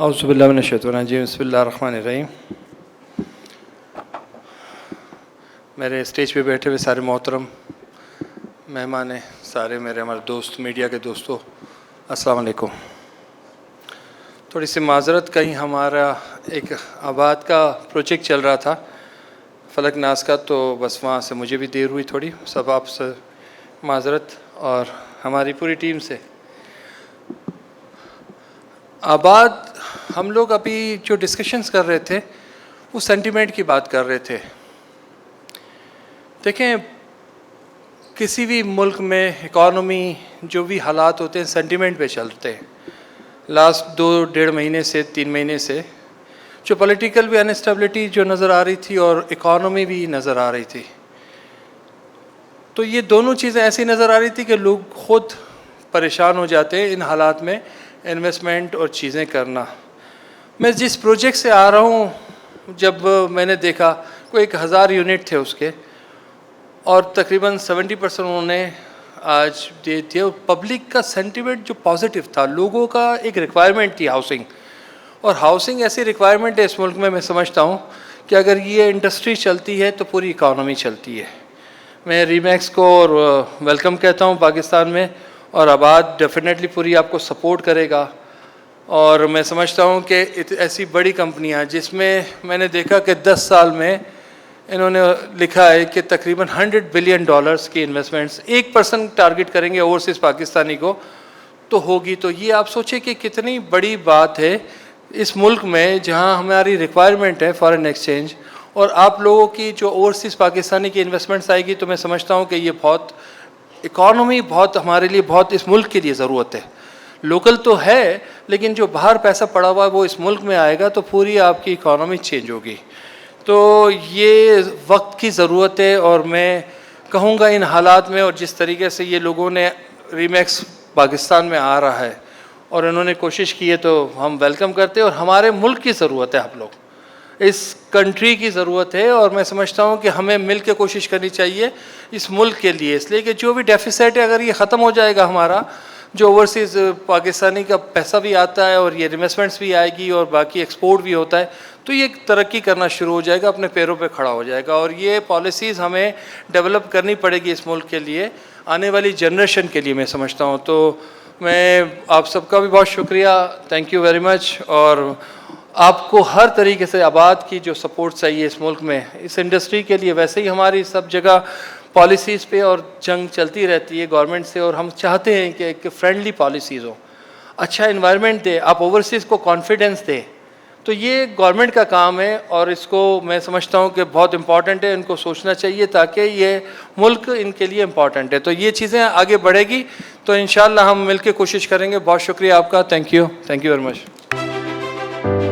اعوذ باللہ من الشیطان الرجیم بسم اللہ الرحمن الرحیم. میرے اسٹیج پہ بیٹھے ہوئے سارے محترم مہمان ہیں، سارے ہمارے دوست، میڈیا کے دوستوں، السلام علیکم. تھوڑی سی معذرت، کہیں ہمارا ایک آباد کا پروجیکٹ چل رہا تھا فلک ناز کا، تو بس وہاں سے مجھے بھی دیر ہوئی تھوڑی، سب آپ سے معذرت اور ہماری پوری ٹیم سے. آباد ہم لوگ ابھی جو ڈسکشنز کر رہے تھے وہ سینٹیمنٹ کی بات کر رہے تھے. دیکھیں، کسی بھی ملک میں اکانومی جو بھی حالات ہوتے ہیں سینٹیمنٹ پہ چلتے ہیں. لاسٹ 2-1.5 مہینے سے 3 مہینے سے جو پولیٹیکل بھی انسٹیبلٹی جو نظر آ رہی تھی اور اکانومی بھی نظر آ رہی تھی، تو یہ دونوں چیزیں ایسی نظر آ رہی تھی کہ لوگ خود پریشان ہو جاتے ہیں ان حالات میں انویسٹمنٹ اور چیزیں کرنا. میں جس پروجیکٹ سے آ رہا ہوں، جب میں نے دیکھا کوئی 1000 یونٹ تھے اس کے، اور تقریباً 70% انہوں نے آج دے دیا. پبلک کا سینٹیمنٹ جو پازیٹیو تھا، لوگوں کا ایک ریکوائرمنٹ تھی ہاؤسنگ، اور ہاؤسنگ ایسی ریکوائرمنٹ ہے اس ملک میں سمجھتا ہوں کہ اگر یہ انڈسٹری چلتی ہے تو پوری اکانومی چلتی ہے. میں ریمیکس کو اور ویلکم کہتا ہوں پاکستان میں، اور آباد ڈیفینیٹلی پوری آپ کو سپورٹ کرے گا. اور میں سمجھتا ہوں کہ ایسی بڑی کمپنیاں جس میں نے دیکھا کہ 10 سال میں انہوں نے لکھا ہے کہ تقریباً $100 بلین کی انویسٹمنٹس 1% ٹارگٹ کریں گے اوورسیز پاکستانی کو تو ہوگی. تو یہ آپ سوچیں کہ کتنی بڑی بات ہے اس ملک میں جہاں ہماری ریکوائرمنٹ ہے فارن ایکسچینج، اور آپ لوگوں کی جو اوورسیز پاکستانی کی انویسٹمنٹس آئے گی، تو میں سمجھتا ہوں کہ یہ بہت اکانومی بہت ہمارے لیے بہت اس ملک کے لیے ضرورت ہے. لوکل تو ہے لیکن جو باہر پیسہ پڑا ہوا ہے وہ اس ملک میں آئے گا تو پوری آپ کی اکانومی چینج ہوگی. تو یہ وقت کی ضرورت ہے، اور میں کہوں گا ان حالات میں اور جس طریقے سے یہ لوگوں نے ریمیکس پاکستان میں آ رہا ہے اور انہوں نے کوشش کی ہے تو ہم ویلکم کرتے ہیں. اور ہمارے ملک کی ضرورت ہے، آپ لوگ اس کنٹری کی ضرورت ہے، اور میں سمجھتا ہوں کہ ہمیں مل کے کوشش کرنی چاہیے اس ملک کے لیے. اس لیے کہ جو بھی ڈیفیسٹ ہے اگر یہ ختم ہو جائے گا، ہمارا جو اوورسیز پاکستانی کا پیسہ بھی آتا ہے اور یہ انویسٹمنٹس بھی آئے گی اور باقی ایکسپورٹ بھی ہوتا ہے، تو یہ ترقی کرنا شروع ہو جائے گا، اپنے پیروں پہ کھڑا ہو جائے گا. اور یہ پالیسیز ہمیں ڈیولپ کرنی پڑے گی اس ملک کے لیے، آنے والی جنریشن کے لیے میں سمجھتا ہوں. تو میں آپ سب کا بھی بہت شکریہ، تھینک یو ویری مچ. اور آپ کو ہر طریقے سے آباد کی جو سپورٹ چاہیے اس ملک میں اس انڈسٹری کے لیے. ویسے ہی ہماری سب جگہ پالیسیز پہ اور جنگ چلتی رہتی ہے گورنمنٹ سے، اور ہم چاہتے ہیں کہ ایک فرینڈلی پالیسیز ہو، اچھا انوائرمنٹ دے، آپ اوورسیز کو کانفیڈنس دے. تو یہ گورنمنٹ کا کام ہے، اور اس کو میں سمجھتا ہوں کہ بہت امپورٹنٹ ہے، ان کو سوچنا چاہیے تاکہ یہ ملک ان کے لیے امپورٹنٹ ہے. تو یہ چیزیں آگے بڑھے گی تو انشاءاللہ ہم مل کے کوشش کریں گے. بہت شکریہ آپ کا، تھینک یو ویری مچ.